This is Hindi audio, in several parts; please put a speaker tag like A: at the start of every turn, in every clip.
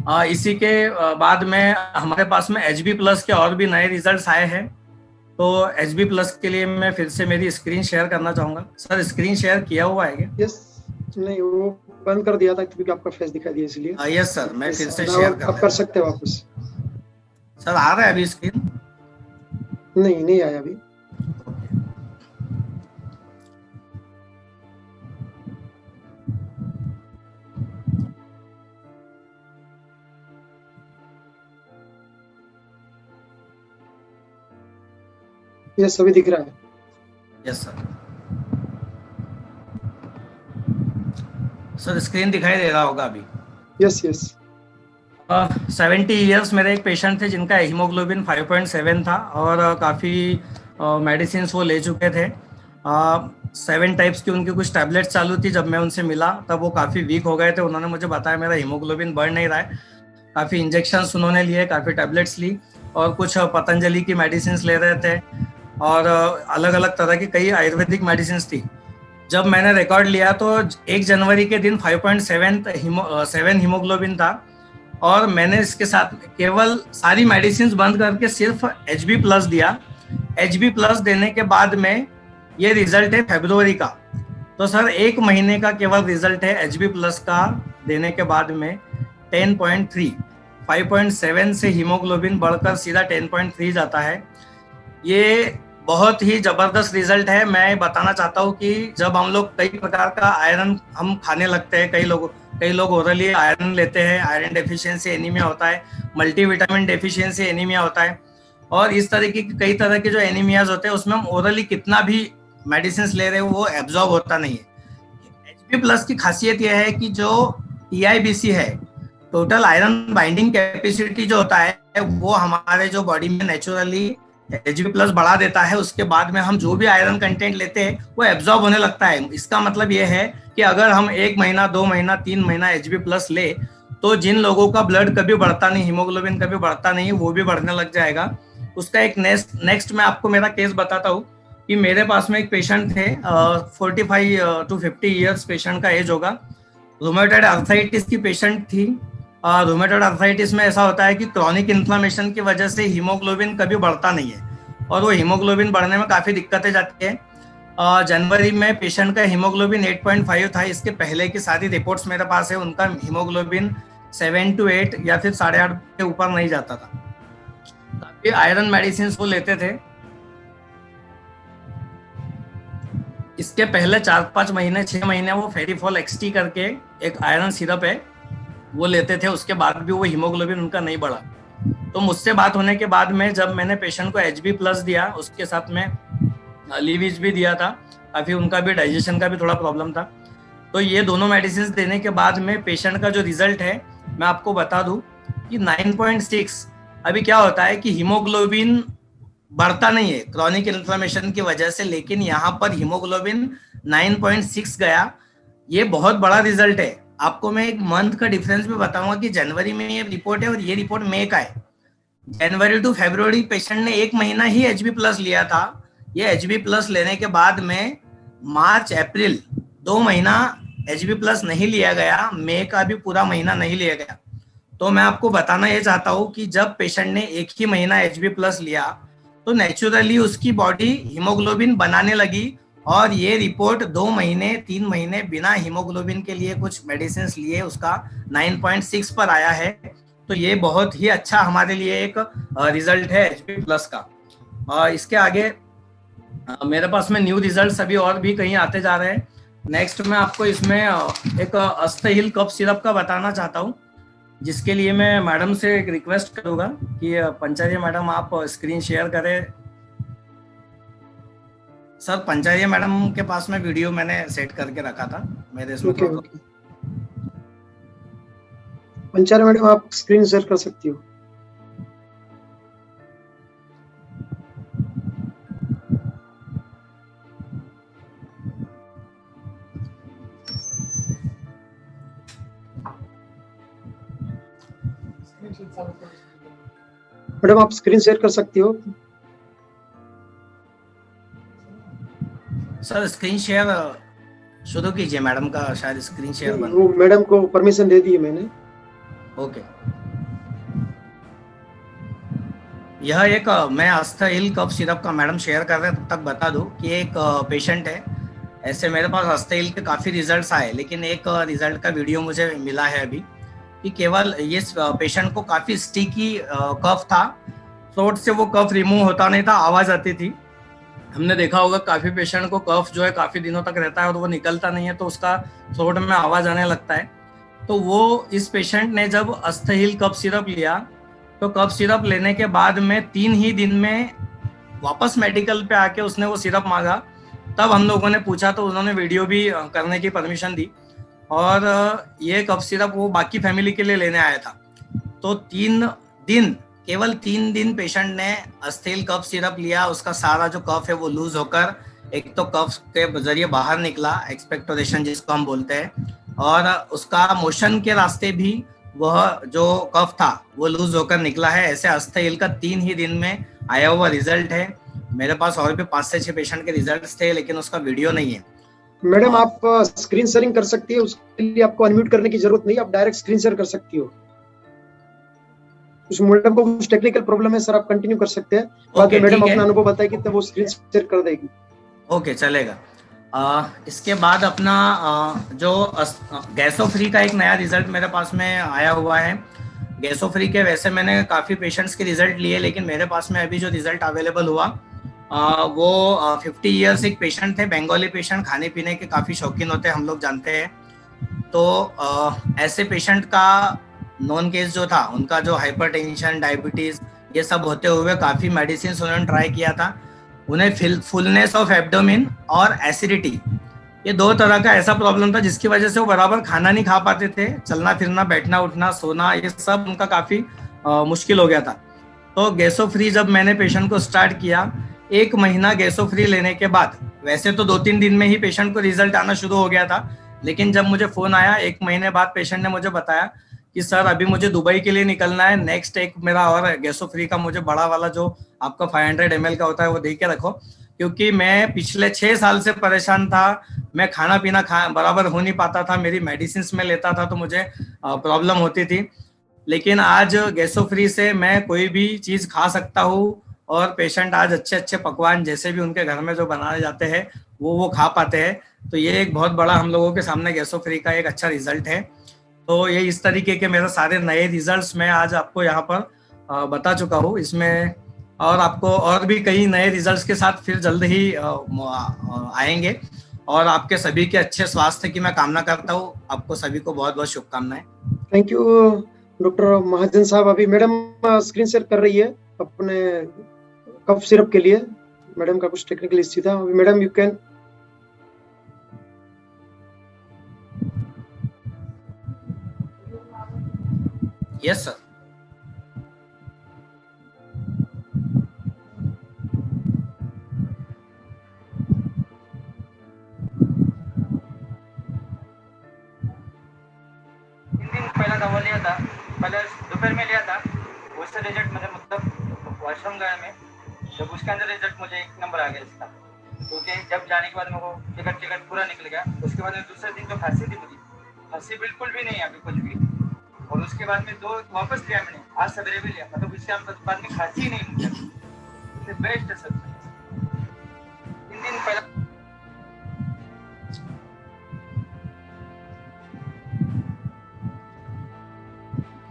A: इसी के बाद में हमारे पास में HB+ के और भी नए रिजल्ट्स आए हैं। तो HB+ के लिए मैं फिर से मेरी स्क्रीन शेयर करना चाहूंगा। सर स्क्रीन शेयर किया हुआ है क्या?
B: यस, नहीं वो बंद कर दिया था क्योंकि आपका फेस दिखाई दिया इसलिए।
A: यस सर, मैं फिर से
B: now
A: शेयर कर
B: आप कर सकते हो वापस।
A: सर आ रहा है अभी स्क्रीन?
B: नहीं आया अभी। ये सभी दिख रहा है।
A: Yes sir. सर स्क्रीन दिखाई दे रहा होगा अभी?
B: यस
A: 70 ईयर्स मेरे एक पेशेंट थे जिनका हीमोग्लोबिन 5.7 था और काफ़ी मेडिसिन वो ले चुके थे। 7 टाइप्स की उनकी कुछ टैबलेट्स चालू थी। जब मैं उनसे मिला तब वो काफ़ी वीक हो गए थे। उन्होंने मुझे बताया मेरा हीमोग्लोबिन बढ़ नहीं रहा है। काफ़ी इंजेक्शंस उन्होंने लिए, काफ़ी टैबलेट्स ली और कुछ पतंजलि की मेडिसिन ले रहे थे और अलग अलग तरह की कई आयुर्वेदिक मेडिसिन थी। जब मैंने रिकॉर्ड लिया तो 1 जनवरी के दिन 5.7 हीमोग्लोबिन था और मैंने इसके साथ केवल सारी मेडिसिन बंद करके सिर्फ HB+ दिया। HB+ देने के बाद में ये रिजल्ट है फरवरी का। तो सर 1 महीने का केवल रिजल्ट है HB+ का देने के बाद में 10.3, 5.7 से हीमोग्लोबिन बढ़कर सीधा 10.3 जाता है। ये बहुत ही जबरदस्त रिजल्ट है। मैं बताना चाहता हूँ कि जब हम लोग कई प्रकार का आयरन हम खाने लगते हैं, कई लोग ओरली आयरन लेते हैं, आयरन डेफिशिएंसी एनीमिया होता है, मल्टीविटामिन डेफिशिएंसी एनीमिया होता है और इस तरीके की कई तरह के जो एनीमियाज होते हैं उसमें हम ओरली कितना भी मेडिसिन ले रहे हो वो एब्जॉर्ब होता नहीं है। HB+ की खासियत यह है कि जो TIBC है, टोटल आयरन बाइंडिंग कैपेसिटी जो होता है वो हमारे जो बॉडी में नेचुरली HB+ बढ़ा देता है। उसके बाद में हम जो भी आयरन कंटेंट लेते हैं वो एब्जॉर्ब होने लगता है। इसका मतलब ये है कि अगर हम 1 महीना 2 महीना 3 महीना HB+ ले तो जिन लोगों का ब्लड कभी बढ़ता नहीं, हीमोग्लोबिन कभी बढ़ता नहीं, वो भी बढ़ने लग जाएगा। उसका एक नेक्स्ट मैं आपको मेरा केस बताता हूँ कि मेरे पास में एक पेशेंट थे, 45 to 50 ईयर्स पेशेंट का एज होगा। रूमेटॉइड आर्थराइटिस की पेशेंट थी। रूमेटॉइड आर्थराइटिस में ऐसा होता है कि क्रॉनिक इन्फ्लेमेशन की वजह से हीमोग्लोबिन कभी बढ़ता नहीं है और वो हीमोग्लोबिन बढ़ने में काफ़ी दिक्कतें जाती है। जनवरी में पेशेंट का हीमोग्लोबिन 8.5 था। इसके पहले की सारी रिपोर्ट्स मेरे पास है, उनका हीमोग्लोबिन 7 to 8 या फिर 8.5 के ऊपर नहीं जाता था। काफ़ी आयरन मेडिसिन वो लेते थे। इसके पहले 4-5 महीने 6 महीने वो फेरिफॉल XT करके एक आयरन सिरप है वो लेते थे। उसके बाद भी वो हीमोग्लोबिन उनका नहीं बढ़ा। तो मुझसे बात होने के बाद में जब मैंने पेशेंट को HB+ दिया, उसके साथ में लीविज भी दिया था, काफ़ी उनका भी डाइजेशन का भी थोड़ा प्रॉब्लम था। तो ये दोनों मेडिसिन देने के बाद में पेशेंट का जो रिजल्ट है मैं आपको बता दूं कि 9.6। अभी क्या होता है कि हीमोग्लोबिन बढ़ता नहीं है क्रॉनिक इन्फ्लेमेशन की वजह से, लेकिन यहाँ पर हीमोग्लोबिन 9.6 गया। ये बहुत बड़ा रिजल्ट है। आपको मैं एक मंथ का डिफरेंस भी बताऊंगा कि जनवरी में ये रिपोर्ट है और ये रिपोर्ट मई का है। जनवरी टू फरवरी पेशेंट ने 1 महीना ही HB+ लिया था। ये HB+ लेने के बाद में मार्च अप्रैल 2 महीना HB+ नहीं लिया गया, मई का भी पूरा महीना नहीं लिया गया। तो मैं आपको बताना ये चाहता हूँ कि जब पेशेंट ने 1 ही महीना HB+ लिया तो नेचुरली उसकी बॉडी हीमोग्लोबिन बनाने लगी और ये रिपोर्ट 2 महीने 3 महीने बिना हीमोग्लोबिन के लिए कुछ मेडिसिन लिए उसका 9.6 पर आया है। तो ये बहुत ही अच्छा हमारे लिए एक रिजल्ट है HB+ का। इसके आगे मेरे पास में न्यू रिजल्ट अभी और भी कहीं आते जा रहे हैं। नेक्स्ट मैं आपको इसमें एक अस्थाहिल कफ सिरप का बताना चाहता हूँ, जिसके लिए मैं मैडम से एक रिक्वेस्ट करूँगा कि पंचारिया मैडम आप स्क्रीन शेयर करें। सर पंचारिया मैडम के पास में वीडियो मैंने सेट करके रखा था मेरे इसमें।
B: ओके। पंचारिया मैडम आप स्क्रीन शेयर कर सकती हो। मैडम आप स्क्रीन शेयर कर सकती हो।
A: सर स्क्रीन शेयर शुरू कीजिए। मैडम का शायद स्क्रीन शेयर
B: वो मैडम को परमिशन दे दी है मैंने।
A: ओके। यह एक मैं अस्थाइल कफ सिरप का मैडम शेयर कर रहे हैं, तब तक बता दूं कि एक पेशेंट है। ऐसे मेरे पास अस्थाइल के काफ़ी रिजल्ट्स आए, लेकिन एक रिजल्ट का वीडियो मुझे मिला है अभी कि केवल ये पेशेंट को काफ़ी स्टिकी कफ था। थ्रोट से वो कफ रिमूव होता नहीं था, आवाज़ आती थी। हमने देखा होगा काफ़ी पेशेंट को कफ जो है काफ़ी दिनों तक रहता है और वो निकलता नहीं है, तो उसका थ्रोट में आवाज़ आने लगता है। तो वो इस पेशेंट ने जब अस्थाइल कफ सिरप लिया, तो कफ सिरप लेने के बाद में 3 ही दिन में वापस मेडिकल पे आके उसने वो सिरप मांगा। तब हम लोगों ने पूछा तो उन्होंने वीडियो भी करने की परमिशन दी, और ये कफ सिरप वो बाकी फैमिली के लिए लेने आया था। तो 3 दिन, केवल 3 दिन पेशेंट ने अस्थाइल कफ सिरप लिया, उसका सारा जो कफ है वो लूज होकर एक तो कफ के जरिए बाहर निकला, एक्सपेक्टोरेशन जिसको हम बोलते हैं, और उसका मोशन के रास्ते भी वह जो कफ था वो लूज होकर निकला है। ऐसे अस्थाइल का 3 ही दिन में आया हुआ रिजल्ट है। मेरे पास और भी 5 से 6 पेशेंट के रिजल्ट्स थे, लेकिन उसका वीडियो नहीं है।
B: मैडम आप स्क्रीन शेयरिंग कर सकती है, उसके लिए आपको अनम्यूट करने की जरूरत नहीं, आप डायरेक्ट स्क्रीन शेयर कर सकती हो। उस मैडम को कुछ टेक्निकल प्रॉब्लम है सर, आप कंटिन्यू कर सकते हैं। बाद में मैडम अपना अनुभव बताएगी तब वो स्क्रीन शेयर कर देगी।
A: ओके, चलेगा। इसके बाद अपना जो गैसो फ्री का एक नया रिजल्ट मेरे पास में आया हुआ है। गैसो फ्री के वैसे मैंने काफ़ी पेशेंट्स के रिजल्ट लिए, लेकिन मेरे पास में अभी जो रिजल्ट अवेलेबल हुआ वो 50 ईयर्स एक पेशेंट थे, बंगाली पेशेंट, खाने पीने के काफ़ी शौकीन होते हैं, हम लोग जानते हैं। तो ऐसे पेशेंट का नॉन केस जो था, उनका जो हाइपरटेंशन, डायबिटीज़, ये सब होते हुए काफ़ी मेडिसिन उन्होंने ट्राई किया था। उन्हें फुलनेस ऑफ एब्डोमिन और एसिडिटी, ये 2 तरह का ऐसा प्रॉब्लम था जिसकी वजह से वो बराबर खाना नहीं खा पाते थे। चलना फिरना, बैठना उठना, सोना, ये सब उनका काफ़ी मुश्किल हो गया था। तो गैसो फ्री जब मैंने पेशेंट को स्टार्ट किया, 1 महीना गैसो फ्री लेने के बाद, वैसे तो 2-3 दिन में ही पेशेंट को रिजल्ट आना शुरू हो गया था, लेकिन जब मुझे फ़ोन आया 1 महीने बाद, पेशेंट ने मुझे बताया कि सर अभी मुझे दुबई के लिए निकलना है, नेक्स्ट एक मेरा और गैसो फ्री का मुझे बड़ा वाला जो आपका 500 ml का होता है वो दे के रखो, क्योंकि मैं पिछले 6 साल से परेशान था। मैं खाना पीना बराबर हो नहीं पाता था, मेरी मेडिसिन में लेता था तो मुझे प्रॉब्लम होती थी। लेकिन आज गैसो फ्री से मैं कोई भी चीज़ खा सकता हूँ, और पेशेंट आज अच्छे अच्छे पकवान जैसे भी उनके घर में जो बनाए जाते हैं वो खा पाते हैं। तो ये एक बहुत बड़ा हम लोगों के सामने गैसो फ्री का एक अच्छा रिजल्ट है। तो ये इस तरीके के मेरे सारे नए रिजल्ट्स मैं आज आपको यहाँ पर बता चुका हूँ इसमें, और आपको और भी कई नए रिजल्ट्स के साथ फिर जल्द ही आएंगे। और आपके सभी के अच्छे स्वास्थ्य की मैं कामना करता हूँ। आपको सभी को बहुत बहुत शुभकामनाएं।
B: थैंक यू डॉक्टर महाजन साहब। अभी मैडम स्क्रीन शेयर कर रही है अपने कफ सिरप के लिए। मैडम का कुछ टेक्निकल इश्यू था। Madam you can.
A: Yes sir.
C: पहला दवा लिया था, पहले दोपहर में लिया था, उससे रिजल्ट मुझे मतलब वॉशरूम गया में, जब उसके अंदर रिजल्ट मुझे 1 नंबर आ गया इसका, क्योंकि जब जाने के बाद मेरे को टिकट पूरा निकल गया। उसके बाद में दूसरे दिन जो खांसी थी, मुझे खांसी बिल्कुल भी नहीं अभी कुछ भी। और उसके बाद में 2 वापस लिया मैंने, आज सवेरे भी लिया, मतलब इसके बाद में खांसी ही नहीं मुझे। बेस्ट है सर। 3 दिन पहले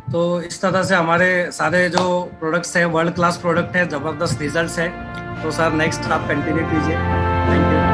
A: तो इस तरह से हमारे सारे जो प्रोडक्ट्स हैं वर्ल्ड क्लास प्रोडक्ट है, ज़बरदस्त रिजल्ट्स है। तो सर नेक्स्ट आप कंटिन्यू कीजिए। Thank you.